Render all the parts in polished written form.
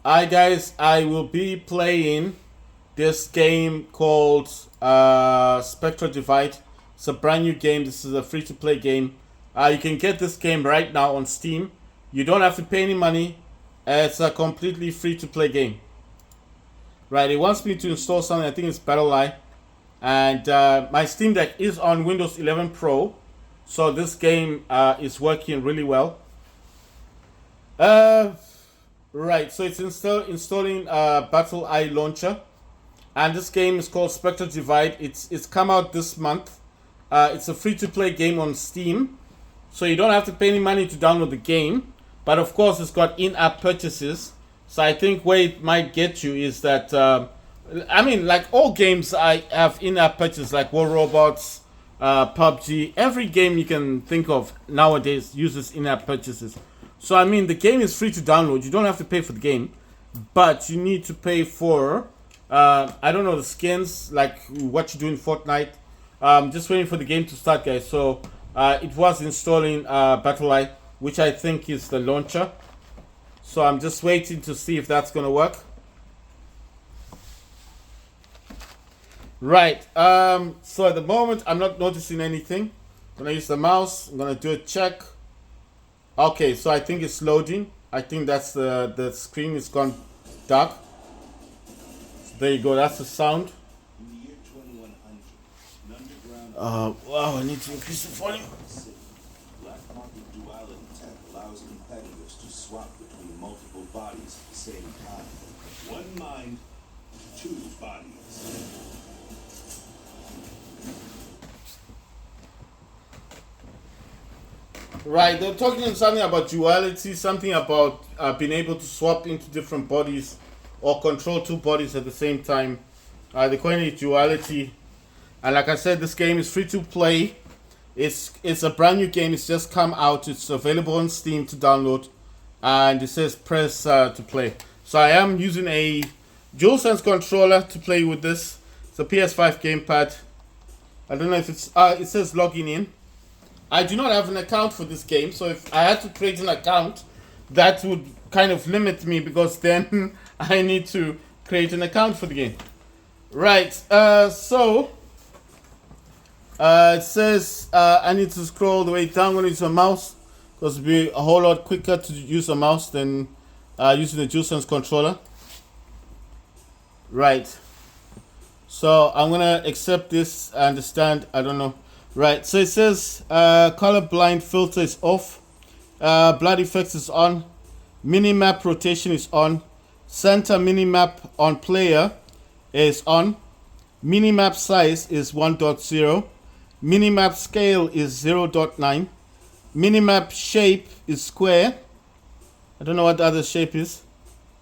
Hi guys, I will be playing this game called Spectre Divide. It's a brand new game. This is a free-to-play game. You can get this game right now on Steam. You don't have to pay any money. It's a completely free-to-play game. Right, it wants me to install something. I think it's BattleEye. And my Steam Deck is on Windows 11 Pro. So this game is working really well. Right, so it's installing BattleEye launcher, and this game is called Specter Divide. It's come out this month. It's a free-to-play game on Steam, so you don't have to pay any money to download the game. But of course, it's got in-app purchases. So I think where it might get you is that like all games, I have in-app purchases, like War Robots, PUBG. Every game you can think of nowadays uses in-app purchases. So I mean, the game is free to download. You don't have to pay for the game, but you need to pay for I don't know, the skins, like what you do in Fortnite. Just waiting for the game to start, guys. So it was installing BattleEye, which I think is the launcher. So I'm just waiting to see if that's gonna work. Right. So at the moment, I'm not noticing anything. I'm gonna use the mouse. I'm gonna do a check. Okay, so I think it's loading. I think that's the screen is gone dark. So there you go. That's the sound. In the year 2100, an underground Wow, I need to increase the volume. city, black market duality tech allows competitors to swap between multiple bodies at the same time. One mind, two bodies. Right, they're talking something about duality, something about being able to swap into different bodies or control two bodies at the same time. They're calling it duality. And like I said, this game is free to play. It's a brand new game. It's just come out. It's available on Steam to download. And it says press to play. So I am using a DualSense controller to play with this. It's a PS5 gamepad. I don't know if it's... it says logging in. I do not have an account for this game, so if I had to create an account, that would kind of limit me, because then I need to create an account for the game. Right, so it says I need to scroll the way down. I'm going to use a mouse, because it'll be a whole lot quicker to use a mouse than using the DualSense controller. Right, so I'm going to accept this. I understand, I don't know. Right, so it says color blind filter is off, blood effects is on, minimap rotation is on, center minimap on player is on, minimap size is 1.0, minimap scale is 0.9, minimap shape is square. I don't know what the other shape is.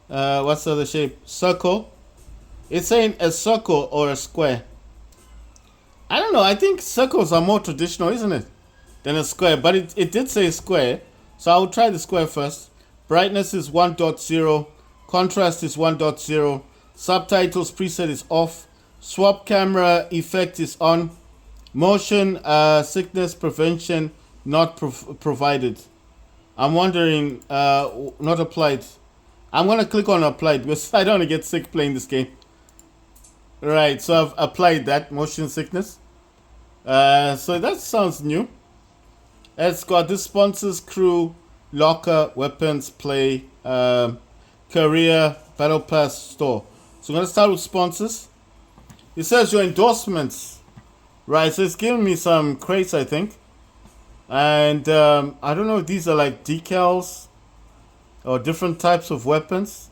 What's the other shape? Circle. It's saying a circle or a square. I don't know, I think circles are more traditional, isn't it, than a square, but it did say square, so I will try the square first. Brightness is 1.0, contrast is 1.0, subtitles preset is off, swap camera effect is on, motion sickness prevention not provided. I'm wondering, not applied. I'm going to click on applied, because I don't want to get sick playing this game. Right, so I've applied that, motion sickness. So that sounds new. It's got this sponsors, crew, locker, weapons, play, career, battle pass, store. So I'm going to start with sponsors. It says your endorsements. Right, so it's giving me some crates, I think. And I don't know if these are like decals or different types of weapons,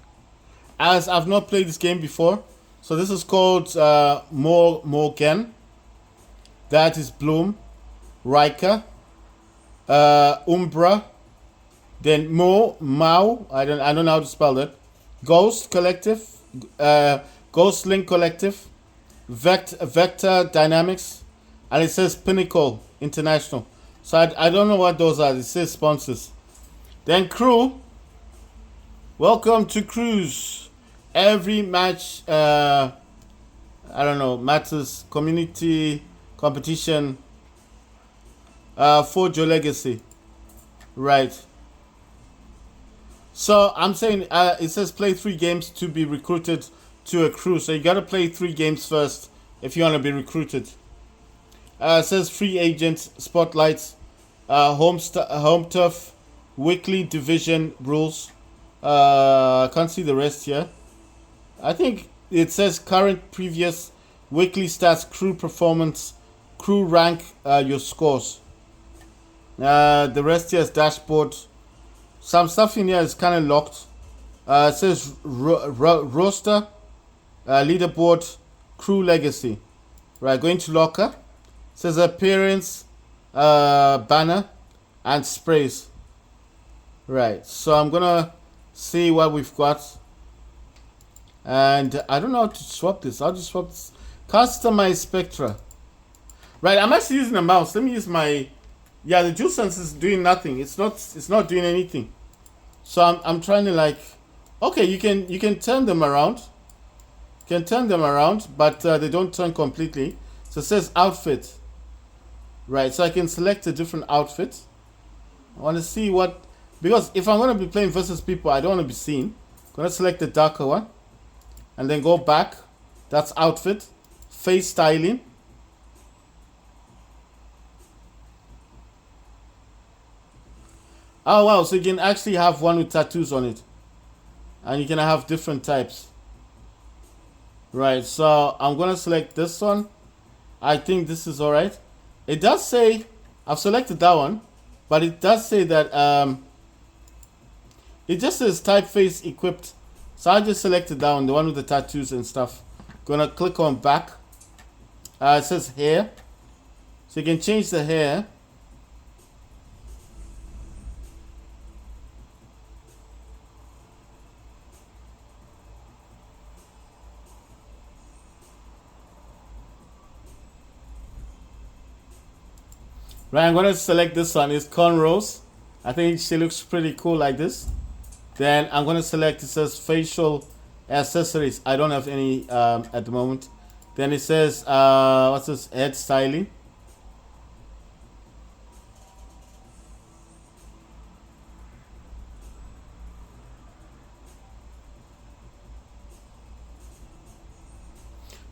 as I've not played this game before. So this is called Morgan. That is Bloom, Riker, Umbra, then Mao. I don't know how to spell that. Ghost Collective, Ghost Link Collective, Vector Dynamics, and it says Pinnacle International. So I don't know what those are. It says sponsors. Then crew. Welcome to Cruise. Every match, I don't know, matters, community, competition, forge your legacy. Right. So I'm saying it says play 3 games to be recruited to a crew. So you gotta play 3 games first if you wanna be recruited. It says free agents, spotlights, home turf, weekly division rules. I can't see the rest here. I think it says current, previous, weekly stats, crew performance, crew rank, your scores. The rest here is dashboard. Some stuff in here is kind of locked. It says roster, leaderboard, crew legacy. Right, going to locker. It says appearance, banner, and sprays. Right, so I'm gonna see what we've got. And I don't know how to swap this. I'll just swap this. Customize Spectra. Right, I'm actually using a mouse. Let me use my. Yeah, the DualSense is doing nothing. It's not doing anything. So I'm trying to like. Okay, you can turn them around. You can turn them around, but they don't turn completely. So it says outfit. Right, so I can select a different outfit. I want to see what, because if I'm going to be playing versus people, I don't want to be seen. I'm going to select the darker one. And then go back. That's outfit. Face styling. Oh wow, so you can actually have one with tattoos on it. And you can have different types. Right, so I'm going to select this one. I think this is alright. It does say, I've selected that one. But it does say that, it just says typeface equipped. So I just selected that one, the one with the tattoos and stuff. Gonna click on back. It says hair. So you can change the hair. Right, I'm gonna select this one. It's cornrows. I think she looks pretty cool like this. Then I'm gonna select, it says facial accessories. I don't have any at the moment. Then it says what's this, head styling.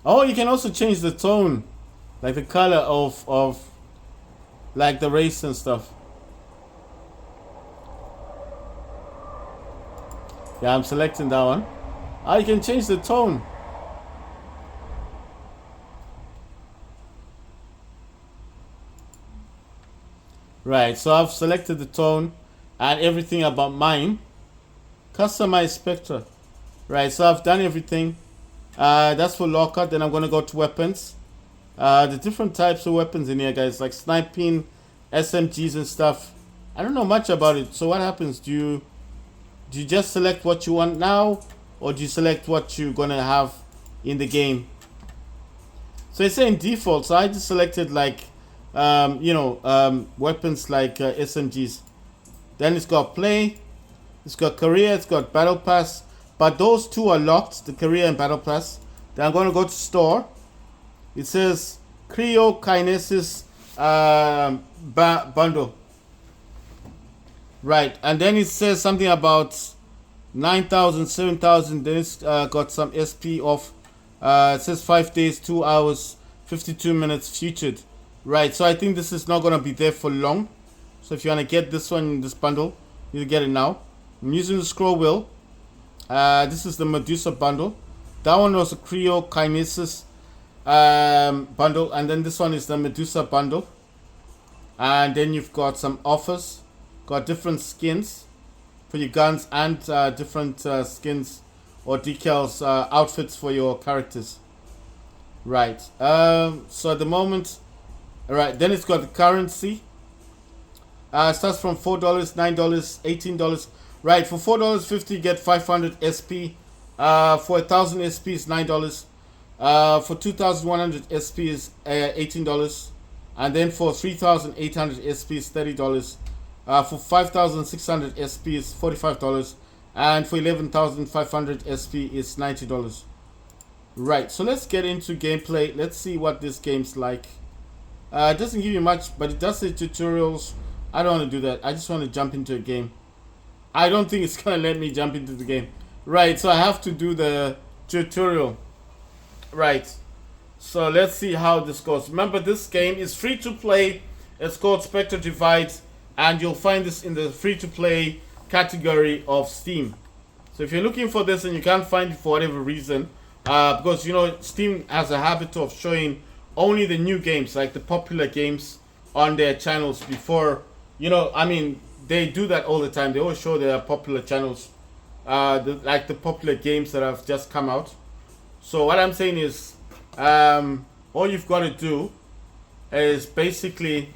Oh, you can also change the tone, like the color of like the race and stuff. Yeah, I'm selecting that one. Ah, you can change the tone. Right, so I've selected the tone and everything about mine. Customize Spectre. Right, so I've done everything. That's for locker. Then I'm going to go to weapons. The different types of weapons in here, guys, like sniping, SMGs and stuff. I don't know much about it. So what happens? Do you just select what you want now, or do you select what you're going to have in the game? So it's saying default. So I just selected like, weapons like SMGs. Then it's got play, it's got career, it's got battle pass. But those two are locked, the career and battle pass. Then I'm going to go to store. It says cryokinesis bundle. Right, and then it says something about 9,000, 7,000. Then it's got some SP off. It says 5 days, 2 hours, 52 minutes featured. Right, so I think this is not going to be there for long. So if you want to get this one, this bundle, you get it now. I'm using the scroll wheel. This is the Medusa bundle. That one was a cryokinesis bundle. And then this one is the Medusa bundle. And then you've got some offers. Got different skins for your guns and different skins or decals, outfits for your characters. Right. So at the moment, all right. Then it's got the currency. Starts from $4, $9, $18. Right. For $4.50, you get 500 SP. For 1,000 SP is $9. For 2,100 SP is $18. And then for 3,800 SP is $30. For 5,600 SP is $45. And for 11,500 SP is $90. Right, so let's get into gameplay. Let's see what this game's like. It doesn't give you much, but it does say tutorials. I don't want to do that. I just want to jump into a game. I don't think it's gonna let me jump into the game. Right, so I have to do the tutorial. Right. So let's see how this goes. Remember, this game is free to play. It's called Specter Divides, and you'll find this in the free to play category of Steam. So if you're looking for this and you can't find it for whatever reason, because you know Steam has a habit of showing only the new games, like the popular games, on their channels before. You know, I mean, they do that all the time. They always show their popular channels, like the popular games that have just come out. So what I'm saying is, all you've got to do is basically,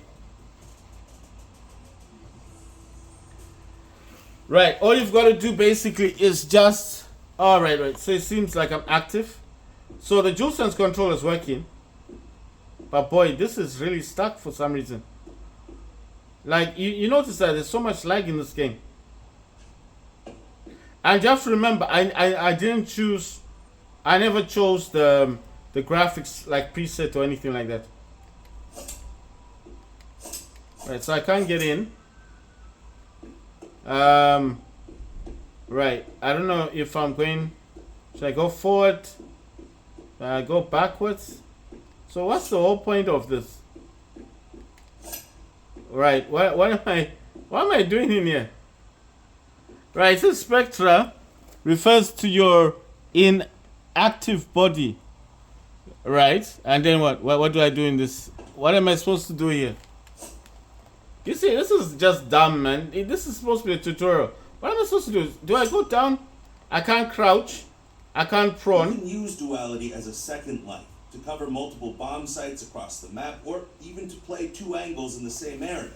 right, all you've got to do basically is just, right. So it seems like I'm active. So the DualSense controller is working. But boy, this is really stuck for some reason. Like, you notice that there's so much lag in this game. And you have to remember, I didn't choose, I never chose the graphics like preset or anything like that. Right, so I can't get in. Right, I don't know if I'm going, should I go forward? Go backwards? So what's the whole point of this? Right, what am I doing in here? Right, so Spectra refers to your inactive body. Right, and then what do I do in this? What am I supposed to do here? You see, this is just dumb, man. This is supposed to be a tutorial. What am I supposed to do? Do I go down? I can't crouch. I can't prone. You can use duality as a second life to cover multiple bomb sites across the map, or even to play two angles in the same area.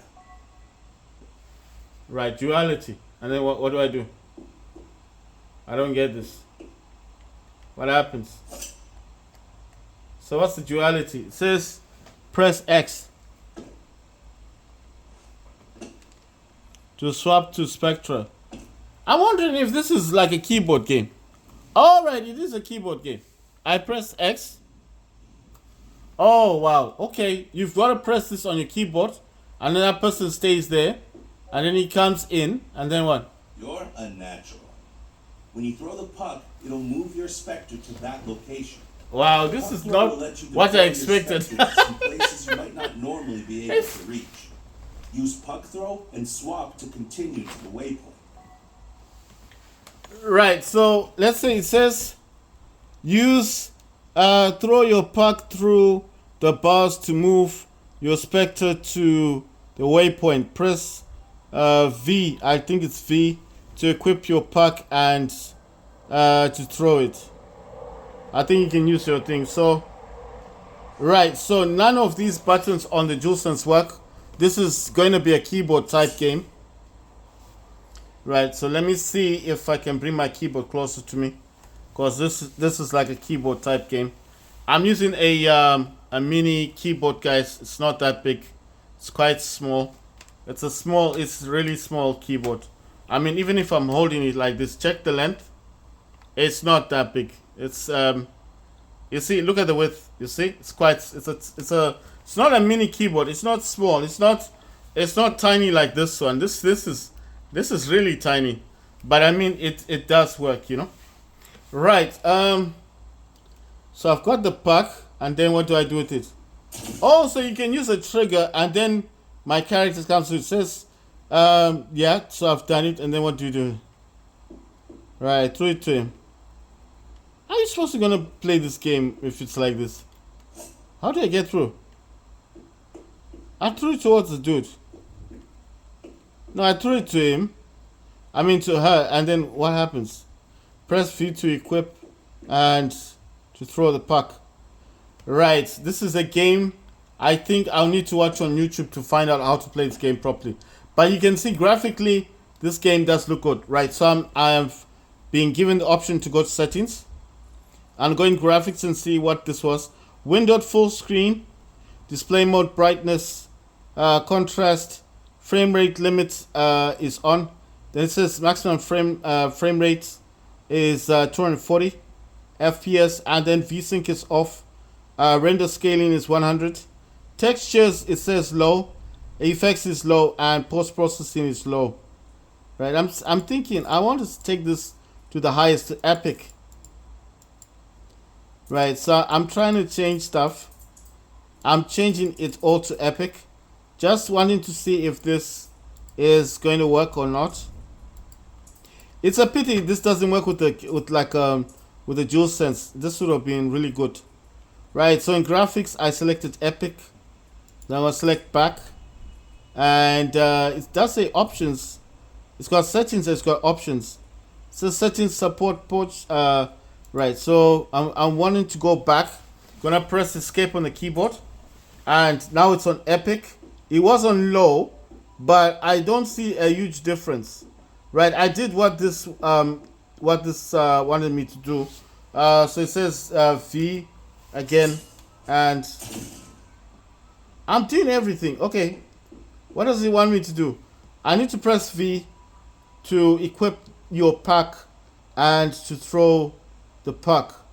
Right, duality. And then what do I do? I don't get this. What happens? So what's the duality? It says press X to swap to Spectra. I'm wondering if this is like a keyboard game. Alright, it is a keyboard game. I press X. Oh wow, okay. You've got to press this on your keyboard, and then that person stays there, and then he comes in, and then what? You're unnatural. When you throw the puck, it'll move your Spectre to that location. Wow, this Puck is throw not will let you what I deploy your expected. Spectre to some places you might not normally be able to reach. Use puck throw and swap to continue to the waypoint. Right, so let's say it says use throw your puck through the bars to move your Spectre to the waypoint. Press V, I think it's V, to equip your puck and to throw it. I think you can use your thing. So right, so none of these buttons on the DualSense work. This is going to be a keyboard type game. Right, so let me see if I can bring my keyboard closer to me, because this is like a keyboard type game. I'm using a mini keyboard, guys. It's not that big. It's quite small. It's really small keyboard. I mean, even if I'm holding it like this, check the length. It's not that big. It's you see, look at the width. You see, it's not a mini keyboard. It's not small. It's not tiny like this one. This is really tiny, but I mean it does work, you know. Right. So I've got the puck, and then what do I do with it? Oh, so you can use a trigger, and then my character comes to it. Says, yeah. So I've done it, and then what do you do? Right, throw it to him. How are you supposed to gonna play this game if it's like this? How do I get through? I threw it towards the dude. No, I threw it to him. I mean to her, and then what happens? Press V to equip and to throw the puck. Right, this is a game I think I'll need to watch on YouTube to find out how to play this game properly. But you can see graphically, this game does look good. Right, so I've been given the option to go to settings. I'm going graphics and see what this was. Windowed full screen, display mode, brightness, contrast, frame rate limit is on. Then it says maximum frame rate is 240 FPS, and then VSync is off. Render scaling is 100. Textures, it says low. Effects is low, and post processing is low. Right, I'm thinking I want to take this to the highest, to epic. Right, so I'm trying to change stuff. I'm changing it all to epic. Just wanting to see if this is going to work or not. It's a pity this doesn't work with the dual sense. This would have been really good. Right, so in graphics I selected epic. Then I'll select back. And it does say options. It's got settings, it's got options. So settings support ports. Right, so I'm wanting to go back. Gonna press escape on the keyboard. And now it's on epic. It was on low, but I don't see a huge difference. Right, I did what this wanted me to do. So it says V again, and I'm doing everything. Okay, what does it want me to do? I need to press V to equip your pack and to throw the puck.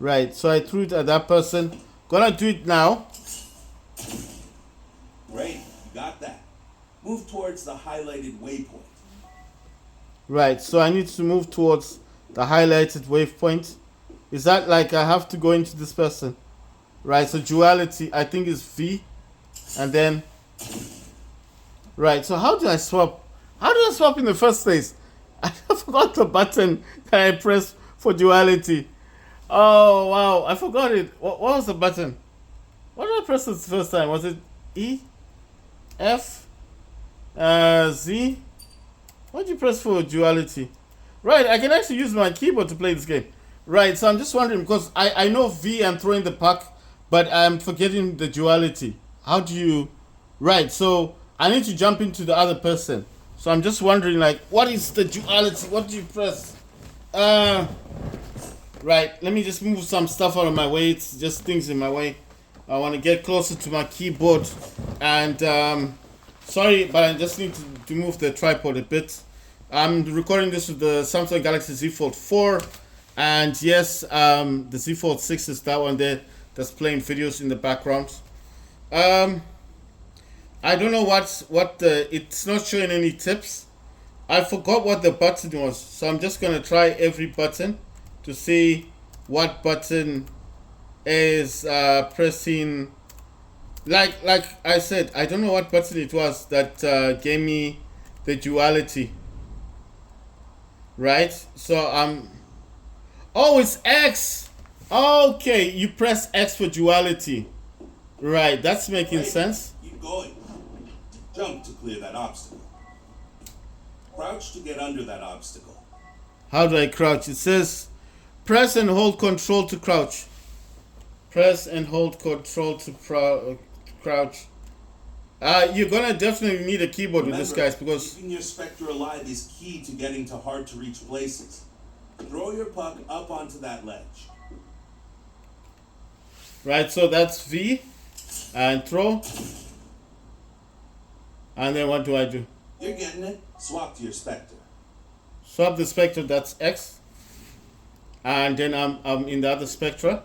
Right, so I threw it at that person. Gonna do it now. Great, you got that. Move towards the highlighted waypoint. Right, so I need to move towards the highlighted waypoint. Is that like I have to go into this person? Right, so duality I think is V, and then right. So how do I swap? How do I swap in the first place? I forgot the button that I pressed for duality. Oh wow, I forgot it. What was the button? What did I press this first time? Was it E, F, Z? What did you press for duality? Right, I can actually use my keyboard to play this game. Right, so I'm just wondering because I know V, I'm throwing the puck, but I'm forgetting the duality. How do you? Right, so I need to jump into the other person. So I'm just wondering, like, what is the duality? What do you press? Right, let me just move some stuff out of my way. It's just things in my way. I want to get closer to my keyboard. And, sorry, but I just need to move the tripod a bit. I'm recording this with the Samsung Galaxy Z Fold 4. And yes, the Z Fold 6 is that one there that's playing videos in the background. I don't know it's not showing any tips. I forgot what the button was, so I'm just gonna try every button to see what button is pressing. Like I said, I don't know what button it was that gave me the duality. Right, so oh, it's X. Okay, you press X for duality. Right, that's making Great. sense. Keep going. Jump to clear that obstacle. Crouch to get under that obstacle. How do I crouch? It says press and hold control to crouch. Press and hold control to crouch. You're gonna definitely need a keyboard with this, guys, because keeping your Specter alive is key to getting to hard to reach places. Throw your puck up onto that ledge. right, so that's V and throw. And then what do I do? You're getting it. Swap to your Specter. Swap the Spectre, that's X. And then I'm in the other Spectra.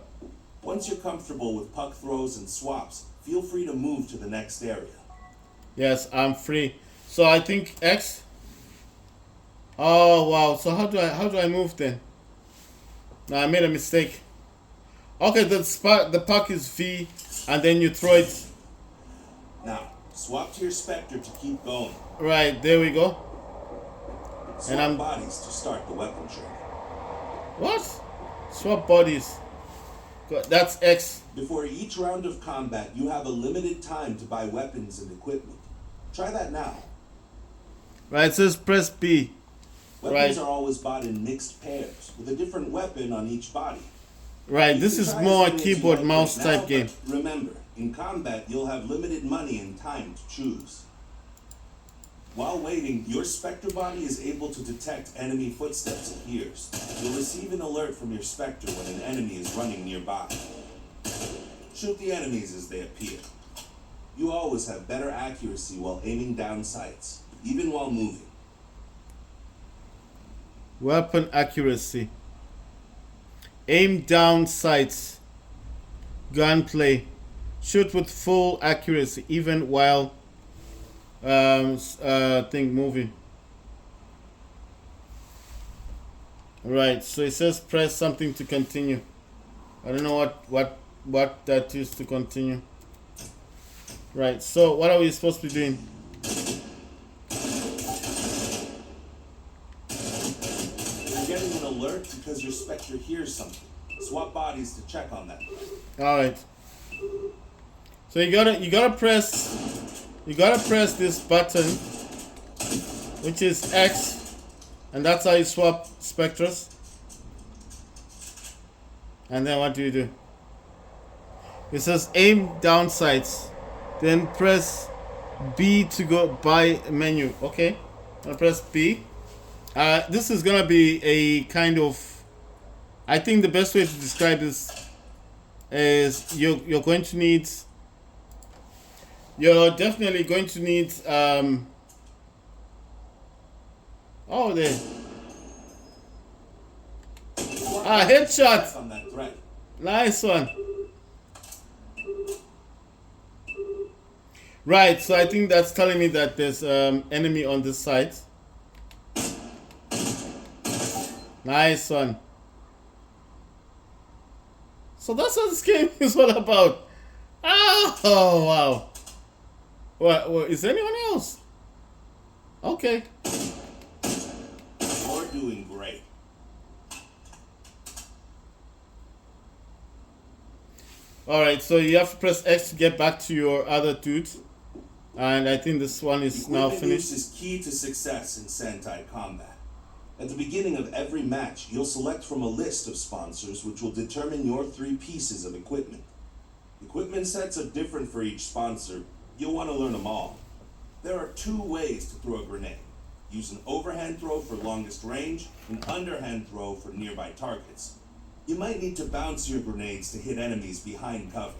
Once you're comfortable with puck throws and swaps, feel free to move to the next area. Yes, I'm free. So I think X. Oh wow. So how do I move then? No, I made a mistake. Okay, the puck is V, and then you throw it. Now, swap to your Specter to keep going. Right, there we go. Swap bodies to start the weapon trick. What? Swap bodies. That's X. Before each round of combat, you have a limited time to buy weapons and equipment. Try that now. Right, it says press B. Weapons Right. are always bought in mixed pairs, with a different weapon on each body. Right, You this can is try more as a many as you keyboard like mouse right type now, game. but remember, in combat, you'll have limited money and time to choose. While waiting, your Spectre body is able to detect enemy footsteps and ears. You'll receive an alert from your Spectre when an enemy is running nearby. Shoot the enemies as they appear. You always have better accuracy while aiming down sights, even while moving. Weapon accuracy. Aim down sights. Gunplay. Shoot with full accuracy, even while thing moving. Right. So it says press something to continue. I don't know what that is to continue. Right. So what are we supposed to be doing? You're getting an alert because your Spectre hears something. Swap bodies to check on that. All right. So you gotta press this button, which is X, and that's how you swap specters. And then what do you do? It says aim down sights, then press B to go by menu. Okay, I'll press B. This is gonna be a kind of. I think the best way to describe this is you're going to need. You're definitely going to need. Oh, there. Headshot. Check on that threat. Nice one. Right, so I think that's telling me that there's enemy on this side. Nice one. So that's what this game is all about. Oh wow. What is there anyone else? Okay. You're doing great. Alright, so you have to press X to get back to your other dudes. And I think this one is now Equipment finished. use is key to success in Sentai combat. At the beginning of every match, you'll select from a list of sponsors which will determine your 3 pieces of equipment. Equipment sets are different for each sponsor. You'll want to learn them all. There are 2 ways to throw a grenade. Use an overhand throw for longest range, and underhand throw for nearby targets. You might need to bounce your grenades to hit enemies behind cover.